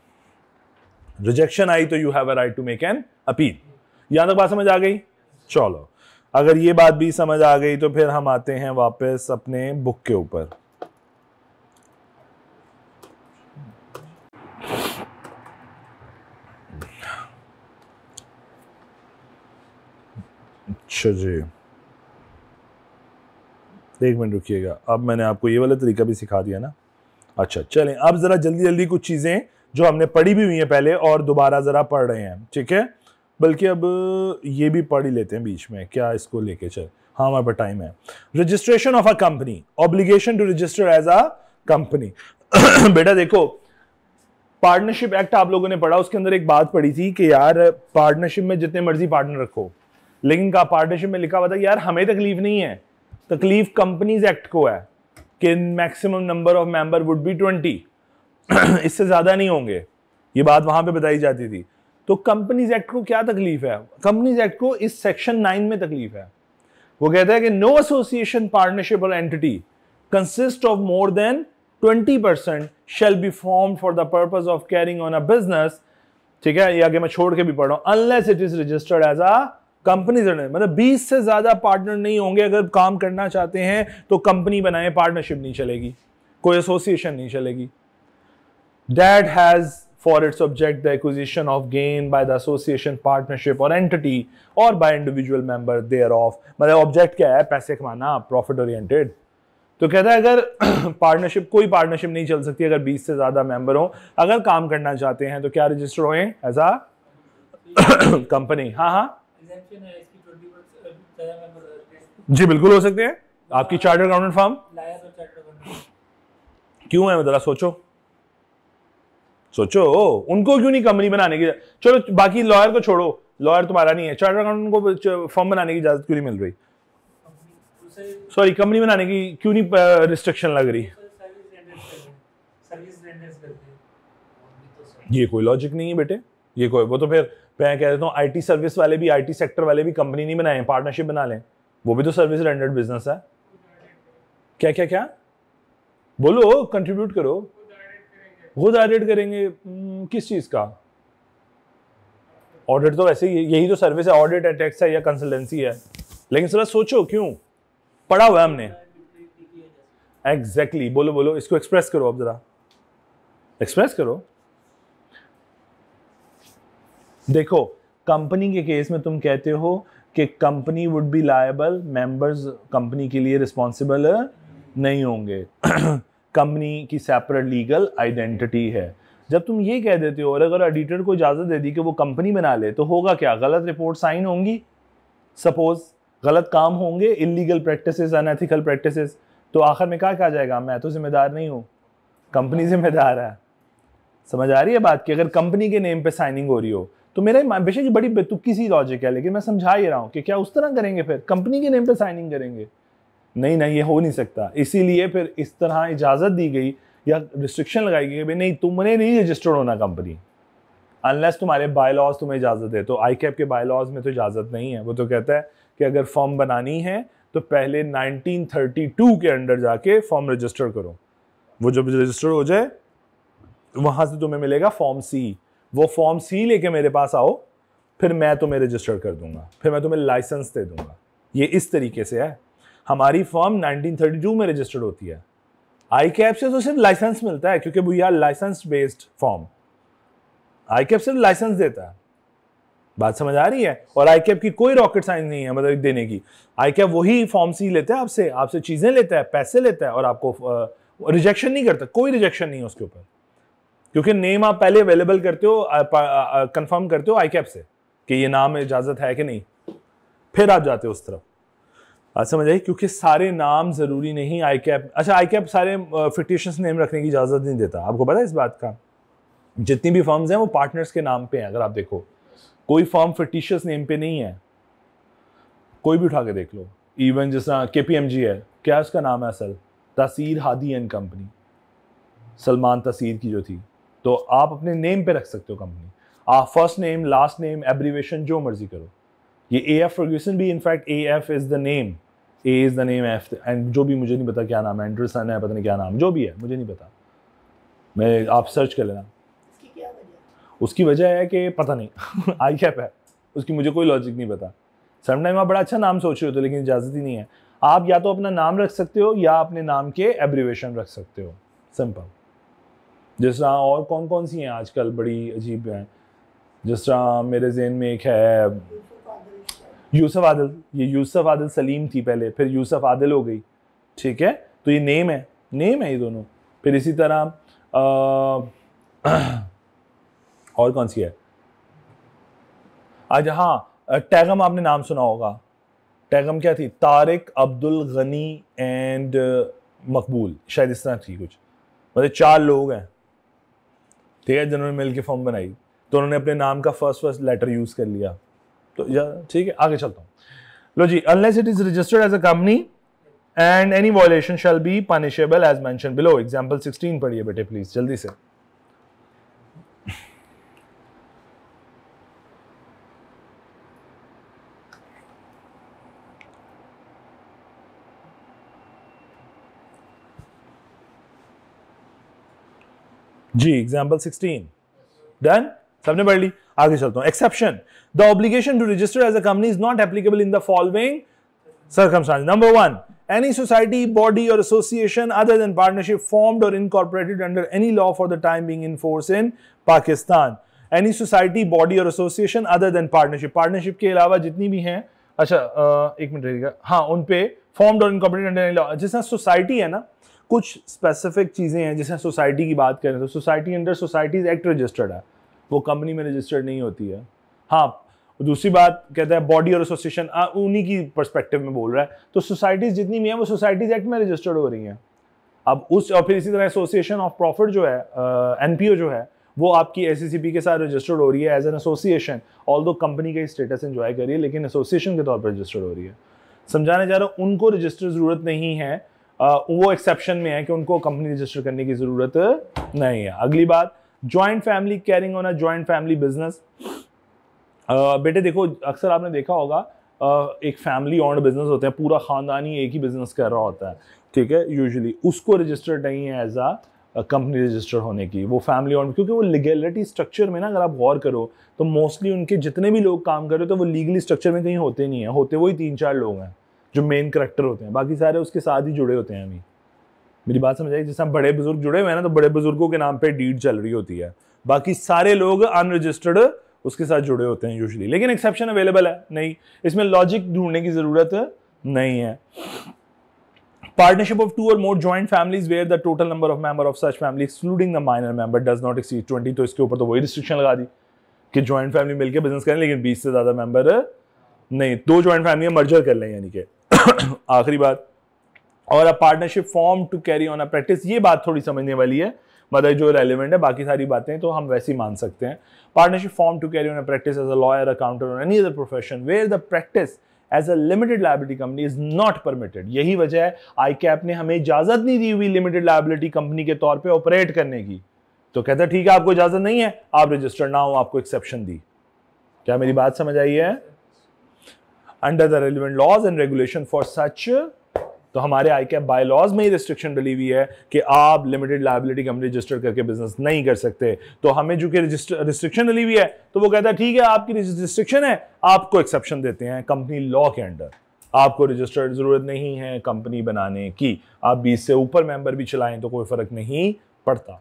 रिजेक्शन आई तो you have a right to make an appeal. यहां तक बात समझ आ गई? चलो, अगर ये बात भी समझ आ गई तो फिर हम आते हैं वापस अपने बुक के ऊपर। अच्छा जी, एक मिनट रुकिएगा, अब मैंने आपको ये वाला तरीका भी सिखा दिया ना। अच्छा चलें, अब जरा जल्दी जल्दी कुछ चीजें जो हमने पढ़ी भी हुई हैं पहले और दोबारा जरा पढ़ रहे हैं, ठीक है? बल्कि अब ये भी पढ़ ही लेते हैं बीच में, क्या इसको लेके चल, हाँ हमारे पास टाइम है। Registration of a company, obligation to register as a company. बेटा देखो, पार्टनरशिप एक्ट आप लोगों ने पढ़ा, उसके अंदर एक बात पढ़ी थी कि यार पार्टनरशिप में जितने मर्जी पार्टनर रखो, लेकिन का पार्टनरशिप में लिखा हुआ था यार हमें तकलीफ नहीं है, तकलीफ कंपनीज एक्ट को है कि maximum number of member would be 20, इससे ज्यादा नहीं होंगे, ये बात वहां पे बताई जाती थी। तो कंपनीज एक्ट को क्या तकलीफ है? कंपनीज एक्ट को इस सेक्शन 9 में तकलीफ है। वो कहता है कि नो एसोसिएशन, पार्टनरशिप और entity consist of more than 20% shall be formed for the purpose of carrying on a business, ठीक है, ये आगे मैं छोड़ के भी पढ़ रहा हूं, unless it is registered as a company, मतलब 20 से ज्यादा पार्टनर नहीं होंगे। अगर काम करना चाहते हैं तो कंपनी बनाए, पार्टनरशिप नहीं चलेगी, कोई एसोसिएशन नहीं चलेगी। That has for its object the acquisition of gain by the association, partnership or entity or by individual member thereof, मतलब ऑब्जेक्ट क्या है? पैसे कमाना, प्रॉफिट ओरिएंटेड। तो कहता है अगर पार्टनरशिप, कोई पार्टनरशिप नहीं चल सकती अगर 20 से ज्यादा मेंबर हो, अगर काम करना चाहते हैं तो क्या रजिस्टर होए एज अ कंपनी। हाँ हाँ जी बिल्कुल हो सकते हैं, आपकी चार्टर्ड अकाउंटेंट फर्म क्यों है? जरा सोचो सोचो, उनको क्यों नहीं कंपनी बनाने की? चलो बाकी लॉयर को छोड़ो, लॉयर तुम्हारा नहीं है, चार्टर्ड अकाउंटेंट को फर्म बनाने की इजाजत क्यों नहीं मिल रही? सॉरी, कंपनी बनाने की क्यों नहीं रिस्ट्रिक्शन लग रही? ये कोई लॉजिक नहीं है बेटे, ये कोई, वो तो फिर मैं कह देता हूँ आईटी सर्विस वाले भी, आईटी सेक्टर वाले भी कंपनी नहीं बनाए, पार्टनरशिप बना लें, वो भी तो सर्विस रेंडर्ड बिजनेस है। क्या क्या क्या बोलो, कंट्रीब्यूट करो, खुद ऑडिट करेंगे। किस चीज का ऑडिट? तो वैसे यही तो सर्विस है, ऑडिट है, टैक्स है या कंसल्टेंसी है। लेकिन जरा सोचो, क्यों पढ़ा हुआ है हमने। एग्जैक्टली, बोलो बोलो, इसको एक्सप्रेस करो, अब जरा एक्सप्रेस करो। देखो, कंपनी के केस में तुम कहते हो कि company would be liable, members company के लिए रिस्पॉन्सिबल नहीं होंगे। कंपनी की सेपरेट लीगल आइडेंटिटी है। जब तुम ये कह देते हो और अगर ऑडिटर को इजाजत दे दी कि वो कंपनी बना ले, तो होगा क्या? गलत रिपोर्ट साइन होंगी, सपोज गलत काम होंगे, इलीगल प्रैक्टिसेस, अनएथिकल प्रैक्टिसेस, तो आखिर में क्या कहा जाएगा? मैं तो जिम्मेदार नहीं हूं, कंपनी जिम्मेदार है। समझ आ रही है बात? कि अगर कंपनी के नेम पे साइनिंग हो रही हो तो मेरा बेशक बड़ी बेतुकी सी लॉजिक है, लेकिन मैं समझा ही रहा हूं कि क्या उस तरह करेंगे, फिर कंपनी के नेम पे साइनिंग करेंगे? नहीं नहीं, ये हो नहीं सकता। इसीलिए फिर इस तरह इजाजत दी गई या रिस्ट्रिक्शन लगाई गई कि नहीं, तुमने नहीं रजिस्टर्ड होना कंपनी, अनलेस तुम्हारे बायलॉज तुम्हें इजाजत दे। तो आईकैप के बायलॉज में तो इजाजत नहीं है। वो तो कहता है कि अगर फर्म बनानी है तो पहले 1932 के अंडर जाके फर्म रजिस्टर करो। वो जब रजिस्टर हो जाए वहां से तुम्हें मिलेगा फॉर्म सी। वो फॉर्म सी लेके मेरे पास आओ, फिर मैं तुम्हें रजिस्टर कर दूंगा, फिर मैं तुम्हें लाइसेंस दे दूंगा। ये इस तरीके से है। हमारी फर्म 1932 में रजिस्टर्ड होती है। आईकैप से तो सिर्फ लाइसेंस मिलता है, क्योंकि we are license based firm. ICAP सिर्फ लाइसेंस देता है। बात समझ आ रही है? और आईकैप की कोई रॉकेट साइंस नहीं है मतलब देने की। आईकैप वही फॉर्म सी लेता है आपसे चीजें लेता है, पैसे लेता है और आपको रिजेक्शन नहीं करता। कोई रिजेक्शन नहीं है उसके ऊपर, क्योंकि नेम आप पहले अवेलेबल करते हो, कंफर्म करते हो आईकैप से कि ये नाम इजाजत है कि नहीं, फिर आप जाते हो उस तरफ। आज समझ आई? क्योंकि सारे नाम जरूरी नहीं आईकैप। अच्छा, आईकैप सारे फिक्टिशियस नेम रखने की इजाजत नहीं देता, आपको पता है इस बात का? जितनी भी फर्म्स हैं वो पार्टनर्स के नाम पे हैं। अगर आप देखो, कोई फर्म फिक्टिशियस नेम पे नहीं है, कोई भी उठा के देख लो। इवन जैसा KPMG है, क्या उसका नाम है असल? तासीर हादी एंड कंपनी। सलमान तसीर की जो थी, तो आप अपने नेम पे रख सकते हो कंपनी। आप first name, last name, abbreviation जो मर्जी करो। ये AF फर्ग्यूसन भी in fact AF is the name, A is the name, F and जो भी, मुझे नहीं पता क्या नाम है, एंडरसन है, पता नहीं क्या नाम, जो भी है मुझे नहीं पता, मैं आप सर्च कर लेना। इसकी क्या वजह? उसकी वजह है कि पता नहीं ICAP है, उसकी मुझे कोई लॉजिक नहीं पता। समटाइम आप बड़ा अच्छा नाम सोच रहे हो तो, लेकिन इजाज़त ही नहीं है। आप या तो अपना नाम रख सकते हो या अपने नाम के एब्रीवेशन रख सकते हो, सिंपल। जिस तरह और कौन कौन सी हैं आजकल बड़ी अजीब हैं, जिस तरह मेरे ज़हन में एक है यूसुफ आदिल, ये यूसुफ आदिल सलीम थी पहले, फिर यूसुफ आदिल हो गई, ठीक है, तो ये नेम है ये दोनों। फिर इसी तरह और कौन सी है आज, हाँ टैगम, आपने नाम सुना होगा, टैगम क्या थी, तारिक, अब्दुल गनी एंड मकबूल, शायद इस तरह थी कुछ, मतलब 4 लोग हैं, ठीक है, जिन्होंने मिलकर फॉर्म बनाई, तो उन्होंने अपने नाम का फर्स्ट लेटर यूज कर लिया, तो ठीक है, आगे चलता हूँ। लो जी, unless it is registered as a company and any violation shall be punishable as mention below. Example 16 पढ़िए बेटे प्लीज जल्दी से। जी, एग्जाम्पल 16 डन, सबने पढ़ ली, आगे चलता हूं। Exception, the obligation to register as a company is not applicable in the following circumstances. Number 1, any society, body or association other than partnership formed or incorporated under any law for the time being in force in Pakistan. Any society, body or association other than partnership, partnership के अलावा जितनी भी हैं, अच्छा एक minute रहिएगा, हाँ उन पे formed or incorporated under any law, जैसा सोसाइटी है ना, कुछ स्पेसिफिक चीजें हैं, जैसे सोसाइटी की बात करें तो society under societies act registered है, वो कंपनी में रजिस्टर्ड नहीं होती है। हाँ, दूसरी बात कहता है बॉडी और एसोसिएशन, उन्हीं की पर्सपेक्टिव में बोल रहा है, तो सोसाइटीज जितनी भी हैं वो सोसाइटीज एक्ट में रजिस्टर्ड हो रही हैं। अब उस, और फिर इसी तरह एसोसिएशन ऑफ प्रॉफिट जो है, NPO जो है, वो आपकी SECP के साथ रजिस्टर्ड हो रही है as an association, although company का स्टेटस एंजॉय कर रही है, लेकिन एसोसिएशन के तौर पर रजिस्टर्ड हो रही है। समझाने जा रहा हूँ, उनको रजिस्टर जरूरत नहीं है, वो एक्सेप्शन में है कि उनको कंपनी रजिस्टर करने की जरूरत नहीं है। अगली बात, joint family carrying on a joint family business. बेटे देखो, अक्सर आपने देखा होगा एक फैमिली ओन्ड बिजनेस होते हैं, पूरा खानदान ही एक ही बिजनेस कर रहा होता है, ठीक है, यूजुअली उसको रजिस्टर्ड नहीं है एज अ कंपनी रजिस्टर्ड होने की, वो फैमिली ओन्ड, क्योंकि वो लीगलिटी स्ट्रक्चर में ना अगर आप गौर करो तो मोस्टली उनके जितने भी लोग काम कर रहे हो तो वो लीगली स्ट्रक्चर में कहीं होते नहीं है, होते वही 3-4 लोग हैं जो मेन करैक्टर होते हैं, बाकी सारे उसके साथ ही जुड़े होते हैं। अभी मेरी बात समझ आई, जैसे बड़े बुजुर्ग जुड़े हुए हैं ना, तो बड़े बुजुर्गों के नाम पे डीड चल रही होती है, बाकी सारे लोग अनरजिस्टर्ड उसके साथ जुड़े होते हैं यूजुअली, लेकिन एक्सेप्शन अवेलेबल है, नहीं, इसमें लॉजिक ढूंढने की जरूरत नहीं है। Partnership of 2 or more joint families where the total number of member of such family excluding the minor member does not exceed 20, तो इसके ऊपर तो वही रिस्ट्रिक्शन लगा दी कि ज्वाइंट फैमिली मिलकर बिजनेस करें, लेकिन 20 से ज्यादा मेंबर नहीं, 2 ज्वाइंट फैमिली मर्जर कर लें, यानी कि आखिरी बात, और a partnership form to carry on a practice, ये बात थोड़ी समझने वाली है, मतलब जो रेलिवेंट है, बाकी सारी बातें तो हम वैसे ही मान सकते हैं। Partnership form to carry on a practice as a lawyer, accountant और any other profession where the practice as a limited liability company is not permitted. यही वजह है ICAP ने हमें इजाजत नहीं दी हुई लिमिटेड लायबिलिटी कंपनी के तौर पे ऑपरेट करने की, तो कहता है ठीक है आपको इजाजत नहीं है, आप रजिस्टर्ड ना हो, आपको एक्सेप्शन दी। क्या मेरी बात समझ आई है? Under the relevant laws and regulation for such, तो हमारे ICAP बाय लॉज में ही रिस्ट्रिक्शन डली हुई है कि आप लिमिटेड लायबिलिटी कंपनी रजिस्टर करके बिजनेस नहीं कर सकते, तो हमें जो कि रिस्ट्रिक्शन डली हुई है, तो वो कहता है ठीक है आपकी रिस्ट्रिक्शन है, आपको एक्सेप्शन देते हैं कंपनी लॉ के अंडर, आपको रजिस्टर्ड जरूरत नहीं है कंपनी बनाने की, आप 20 से ऊपर मेंबर भी चलाएं तो कोई फर्क नहीं पड़ता।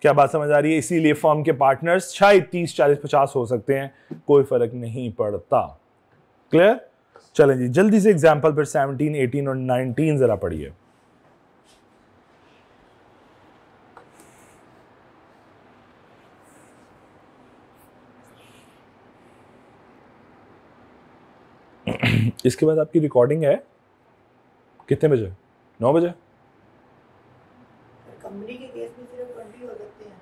क्या बात समझ आ रही है? इसीलिए फर्म के पार्टनर्स शायद 30, 40, 50 हो सकते हैं, कोई फर्क नहीं पड़ता। क्लियर? चलें जी, जल्दी से एग्जाम्पल फिर 17, 18 और 19 जरा पढ़िए। इसके बाद आपकी रिकॉर्डिंग है कितने बजे? 9 बजे? कंपनी के केस में सिर्फ 20 हो सकते हैं।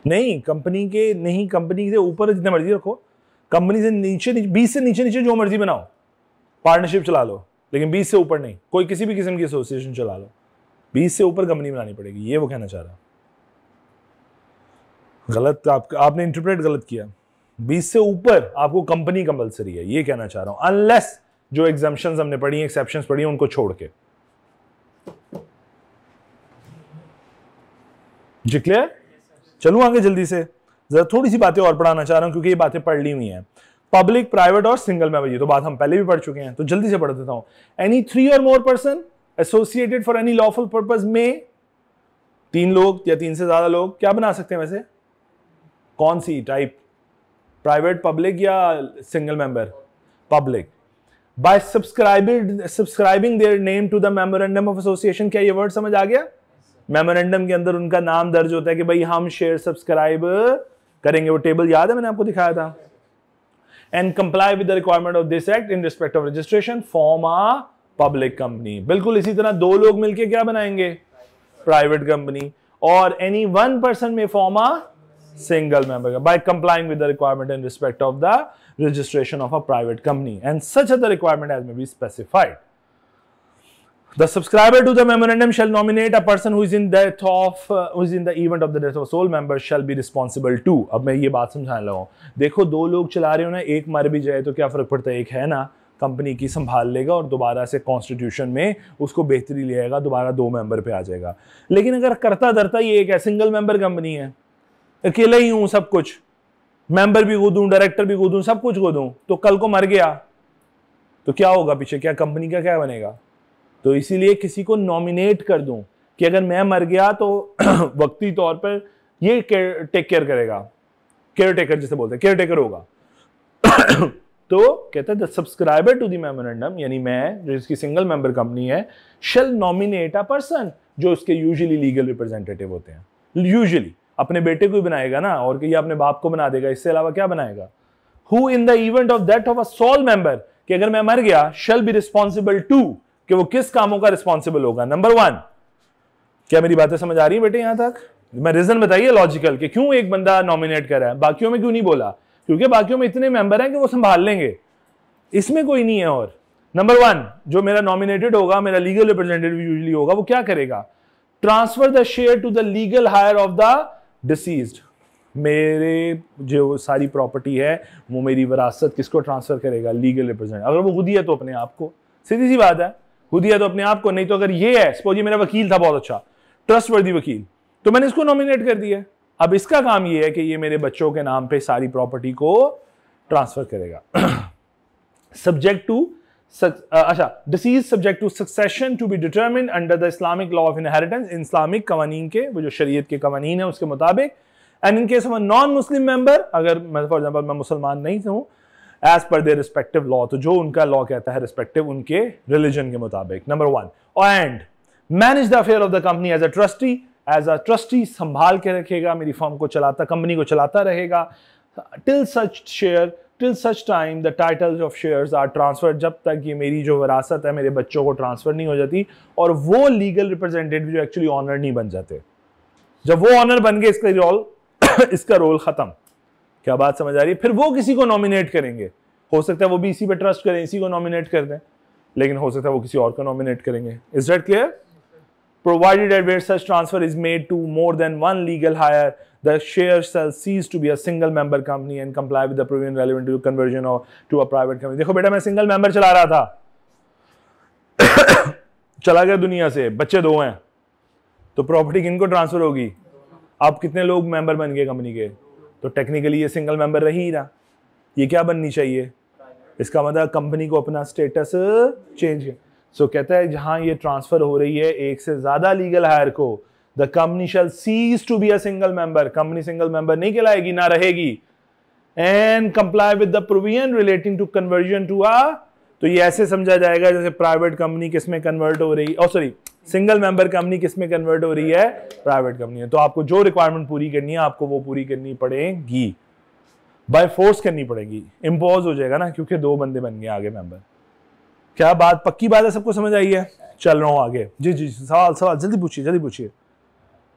नहीं, कंपनी के नहीं, कंपनी से ऊपर जितने मर्जी रखो, कंपनी से नीचे 20 से नीचे जो मर्जी बनाओ, पार्टनरशिप चला लो, लेकिन 20 से ऊपर नहीं, कोई किसी भी किस्म की एसोसिएशन चला लो, 20 से ऊपर कंपनी बनानी पड़ेगी, ये वो कहना चाह रहा। गलत, आपने इंटरप्रेट गलत किया। 20 से ऊपर आपको कंपनी कंपलसरी है, ये कहना चाह रहा हूं, अनलेस जो एग्जाम्पशंस हमने पढ़ी हैं, एक्सेप्शंस पढ़ी हैं, उनको छोड़ के। जी क्लियर? चलूं आगे जल्दी से, जरा थोड़ी सी बातें और पढ़ाना चाह रहा हूं क्योंकि ये बातें पढ़ ली हुई हैं। पब्लिक, प्राइवेट और सिंगल मेंबर, ये तो बात हम पहले भी पढ़ चुके हैं, तो जल्दी से पढ़ देता हूं। एनी 3 और more person associated for any lawful purpose में, 3 लोग या 3 से ज्यादा लोग क्या बना सकते हैं वैसे? कौन सी टाइप? प्राइवेट, पब्लिक या single member? Public. By subscribing their name to the memorandum of association, क्या ये वर्ड समझ आ गया? मेमोरेंडम के अंदर उनका नाम दर्ज होता है कि भाई हम शेयर सब्सक्राइब करेंगे, वो टेबल याद है मैंने आपको दिखाया था। And comply with the requirement of this act in respect of registration, form a public company. बिल्कुल इसी तरह 2 लोग मिलके क्या बनाएंगे? Private company. और एनी 1 पर्सन में form a single member by complying with the requirement in respect of the registration of a private company, and such other requirement as may be specified. The subscriber to the memorandum shall nominate a person who is in the event of the death of a sole member shall be responsible to. अब मैं ये बात समझाने लगा हूं, देखो 2 लोग चला रहे हो ना, एक मर भी जाए तो क्या फर्क पड़ता है, एक है ना कंपनी की संभाल लेगा और दोबारा से कॉन्स्टिट्यूशन में उसको बेहतरी ले आएगा, दोबारा 2 मेंबर पे आ जाएगा। लेकिन अगर करता धरता ये एक है, सिंगल मेंबर कंपनी है, अकेले ही हूं, सब कुछ, मेंबर भी खुद दूं, डायरेक्टर भी खुद दूं, सब कुछ खुद दूं, तो कल को मर गया तो क्या होगा पीछे? क्या कंपनी का क्या बनेगा? तो इसीलिए किसी को नॉमिनेट कर दूं कि अगर मैं मर गया तो वक्ती तौर पर ये टेक केयर करेगा, केयर टेकर जिसे बोलते हैं, केयर टेकर होगा। तो कहता है the subscriber to the memorandum, यानी मैं जो इसकी सिंगल मेंबर कंपनी है, शेल नॉमिनेट अ पर्सन, जो उसके यूजुअली लीगल रिप्रेजेंटेटिव होते हैं। यूजुअली अपने बेटे को ही बनाएगा ना, और कि अपने बाप को बना देगा, इससे अलावा क्या बनाएगा? Who in the event of death of a sole member, कि अगर मैं मर गया, शेल बी रिस्पॉन्सिबल टू, कि वो किस कामों का रिस्पॉन्सिबल होगा? नंबर 1, क्या मेरी बातें समझ आ रही है बेटे यहां तक? मैं रीजन बताइए लॉजिकल कि क्यों एक बंदा नॉमिनेट कर रहा है, बाकियों में क्यों नहीं बोला? क्योंकि बाकियों में इतने मेंबर हैं कि वो संभाल लेंगे, इसमें कोई नहीं है। और नंबर 1, जो मेरा नॉमिनेटेड होगा, मेरा लीगल रिप्रेजेंटेटिव यूजुअली होगा, वो क्या करेगा? Transfer the share to the legal heir of the deceased. मेरे जो सारी प्रॉपर्टी है वो मेरी विरासत किसको ट्रांसफर करेगा? Legal representative. अगर वो खुद ही है तो अपने आप को, सीधी सी बात है, खुद ही है तो अपने आप को, नहीं तो अगर ये है, सपोज ये मेरा वकील था बहुत अच्छा ट्रस्टवर्दी वकील, तो मैंने इसको नॉमिनेट कर दिया, अब इसका काम ये है कि ये मेरे बच्चों के नाम पे सारी प्रॉपर्टी को ट्रांसफर करेगा। Subject to decease subject to succession to be determined under the Islamic law of inheritance, Islamic कवानीन के, वो जो शरीयत के कवानीन है उसके मुताबिक। And in case of a non Muslim member, अगर मैं फॉर एग्जांपल मैं मुसलमान नहीं हूं, as per their respective law, तो जो उनका लॉ कहता है रिस्पेक्टिव उनके रिलीजन के मुताबिक। Number 1, and manage the affair of the company as a trustee, संभाल के रखेगा, मेरी फर्म को चलाता, कंपनी को चलाता रहेगा, till such time the titles of shares are transferred, जब तक ये मेरी जो विरासत है मेरे बच्चों को ट्रांसफर नहीं हो जाती और वो लीगल रिप्रेजेंटेटिव जो एक्चुअली ऑनर नहीं बन जाते। जब वो ऑनर बन गए, इसका रोल खत्म। क्या बात समझ आ रही है? फिर वो किसी को नॉमिनेट करेंगे, हो सकता है वो भी इसी पे ट्रस्ट करें, इसी को नॉमिनेट कर दें, लेकिन हो सकता है वो किसी और को नॉमिनेट करेंगे। Is that clear? Provided that where such transfer is made to more than one legal hire, the share shall cease to be a single member company and comply with the provision relevant to conversion to a private company. देखो बेटा, मैं single member चला रहा था, चला गया दुनिया से, बच्चे 2 हैं, तो प्रॉपर्टी किनको ट्रांसफर होगी? आप कितने लोग मेंबर बन गए कंपनी के? तो टेक्निकली ये सिंगल मेंबर रही ही ना, ये क्या बननी चाहिए? इसका मतलब कंपनी को अपना स्टेटस चेंज। सो कहता है जहां ये ट्रांसफर हो रही है एक से ज्यादा लीगल हायर को, the company shall cease to be a single member, company single member नहीं कहलाएगी, ना रहेगी। And comply with the provision relating to conversion to a, तो ये ऐसे समझा जाएगा जैसे प्राइवेट कंपनी किसमें कन्वर्ट हो रही, सिंगल मेंबर कंपनी किसमें कन्वर्ट हो रही है? प्राइवेट कंपनी है। तो आपको जो रिक्वायरमेंट पूरी करनी है आपको वो पूरी करनी पड़ेगी, बाय फोर्स करनी पड़ेगी, इम्पोज हो जाएगा ना, क्योंकि 2 बंदे बन गए आगे मेंबर। क्या बात पक्की बात है? सबको समझ आई है? चल रहा हूं आगे। जी जी, सवाल जल्दी पूछिए, जल्दी पूछिए।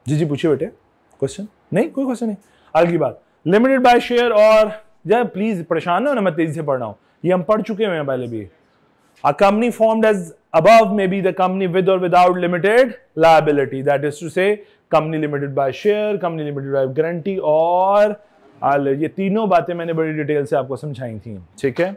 जी पूछिए बेटे। क्वेश्चन नहीं? कोई क्वेश्चन नहीं। अगली बात, लिमिटेड बाय शेयर, और यार प्लीज परेशान ना हो ना, मैं तेजी से पढ़ रहा हूं, ये हम पढ़ चुके हैं पहले भी। A company formed as above may be the company with or without limited liability, that is to say company limited by share, company limited by guarantee और ये तीनों बातें मैंने बड़ी डिटेल से आपको समझाई थी, ठीक है।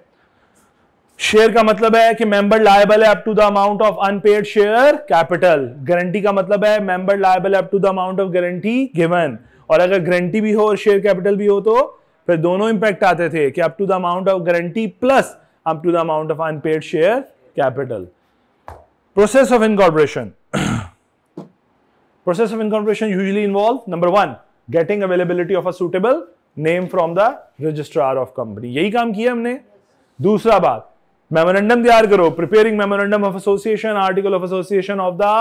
शेयर का मतलब है कि मेंबर लायबल है up to the amount of unpaid share capital. Guarantee का मतलब है member liable up to the amount of guarantee given. और अगर गारंटी भी हो और शेयर कैपिटल भी हो तो फिर दोनों इंपैक्ट आते थे कि up to the amount of guarantee plus up to the amount of unpaid share capital. Process of incorporation. Process of incorporation usually involve number 1 getting availability of a suitable name from the registrar of company। यही काम किया हमने। दूसरा बात, memorandum तैयार करो, preparing memorandum of association, article of association of the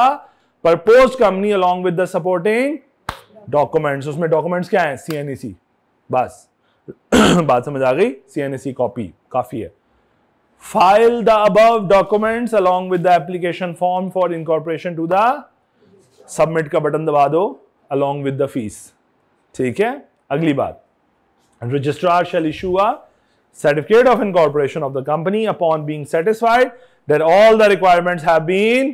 proposed company along with the supporting documents। उसमें documents क्या हैं? CNAC, बस बात समझ आ गई? CNAC कॉपी काफी है। File the above documents along with the application form for incorporation to the submit का बटन दबा दो along with the fees, ठीक है। अगली बात, registrar shall issue a certificate of incorporation of the company upon being satisfied that all the requirements have been।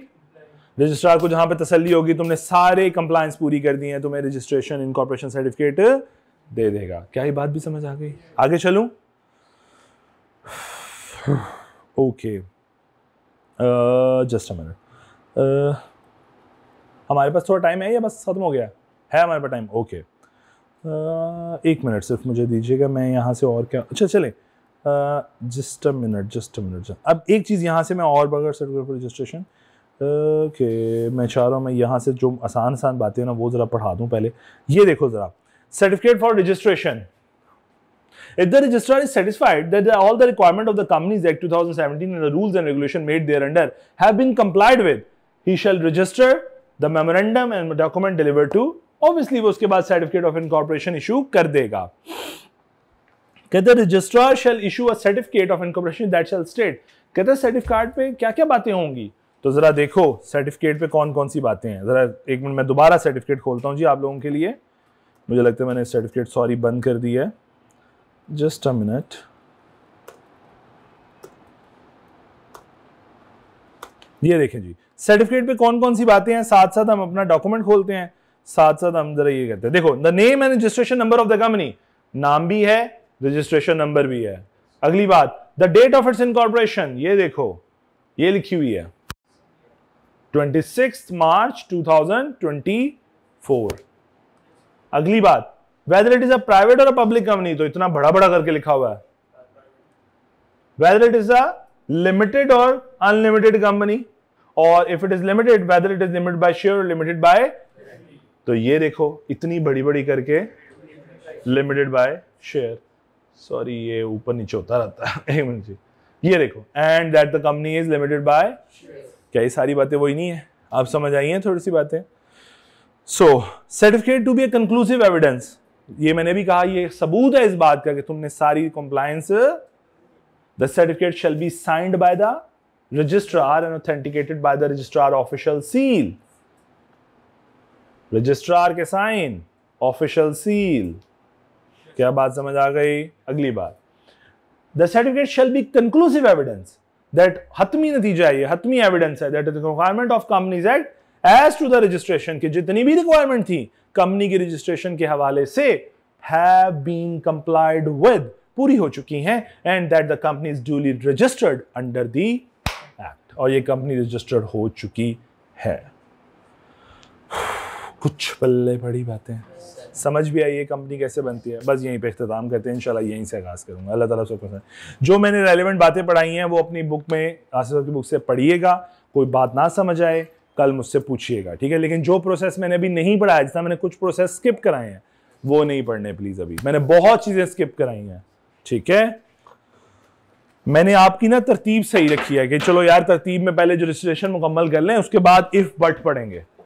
Registrar को जहां पे तसल्ली होगी तुमने सारे कंप्लायंस पूरी कर दी है, तुम्हें रजिस्ट्रेशन इनकॉर्पोरेशन सर्टिफिकेट दे देगा। क्या ये बात भी समझ आ गई? आगे चलूं? ओके, जस्ट अ मिनट, हमारे पास थोड़ा टाइम है या बस खत्म हो गया है हमारे पास टाइम? ओके, 1 मिनट सिर्फ मुझे दीजिएगा, मैं यहाँ से और क्या, अच्छा चले, जस्ट अ मिनट। अब एक चीज़ यहाँ से मैं और बगैर सर्टिफिकेट फॉर रजिस्ट्रेशन, ओके, मैं चाह रहा हूँ मैं यहाँ से जो आसान बातें हैं ना वो ज़रा पढ़ा दूँ पहले। ये देखो ज़रा, certificate for registration. If the registrar is satisfied that all the requirement of the Companies Act 2017 and the rules and regulation made thereunder have been complied with, he shall register the memorandum and document delivered to, obviously वो उसके बाद certificate of incorporation issue कर देगा। कहते हैं registrar shall issue a certificate of incorporation that shall state, कहते हैं certificate पे क्या क्या बातें होंगी, तो जरा देखो certificate पे कौन कौन सी बातें हैं। जरा 1 मिनट मैं दोबारा certificate खोलता हूँ जी आप लोगों के लिए, मुझे लगता है मैंने certificate सॉरी बंद कर दी है, जस्ट अ मिनट। ये देखें जी, सर्टिफिकेट पे कौन कौन सी बातें हैं, साथ साथ हम अपना डॉक्यूमेंट खोलते हैं, साथ साथ हम जरा ये कहते हैं, देखो the name and registration number of the company, नाम भी है रजिस्ट्रेशन नंबर भी है। अगली बात, the date of its incorporation, ये देखो ये लिखी हुई है 26 मार्च 2024। अगली बात, whether it is a private or a public company, तो इतना बड़ा बड़ा करके लिखा हुआ है, whether it is a limited or unlimited company, और if it is limited, whether it is limited by share or limited by, तो ये देखो इतनी बड़ी बड़ी करके limited by share, सॉरी ये ऊपर नीचे होता रहता है, एक मिनट जी, ये देखो and that the company is limited by, क्या ये सारी बातें वही नहीं है? आप समझ आई हैं थोड़ी सी बातें? So certificate to be a conclusive evidence, ये मैंने भी कहा ये सबूत है इस बात का कि तुमने सारी compliance. The certificate shall be signed by the registrar and authenticated by the registrar official seal. Registrar के साइन, ऑफिशियल सील। क्या बात समझ आ गई? अगली बात, the certificate shall be conclusive evidence, that हतमी नतीजा है, ये हतमी एविडेंस है, that the requirement of companies act as to the registration, की जितनी भी रिक्वायरमेंट थी कंपनी की रजिस्ट्रेशन के हवाले से have been complied with, पूरी हो चुकी हैं, and that the company is duly registered under the act, और ये कंपनी रजिस्टर्ड हो चुकी है। कुछ पल्ले बड़ी बातें समझ भी आई, ये कंपनी कैसे बनती है। बस यहीं पे इख्तिताम करते हैं, इंशाल्लाह यहीं से आगाज करूंगा। अल्लाह ताला से पसंद, जो मैंने रेलेवेंट बातें पढ़ाई हैं वो अपनी बुक में, आसिफ की बुक से पढ़िएगा, कोई बात ना समझ आए कल मुझसे पूछिएगा, ठीक है। लेकिन जो प्रोसेस मैंने अभी नहीं पढ़ाया, जितना मैंने कुछ प्रोसेस स्किप कराए हैं वो नहीं पढ़ने प्लीज, अभी मैंने बहुत चीजें स्किप कराई हैं, ठीक है। मैंने आपकी ना तरतीब सही रखी है कि चलो यार तरतीब में पहले जो रजिस्ट्रेशन मुकम्मल कर लें, उसके बाद इफ बट पढ़ेंगे।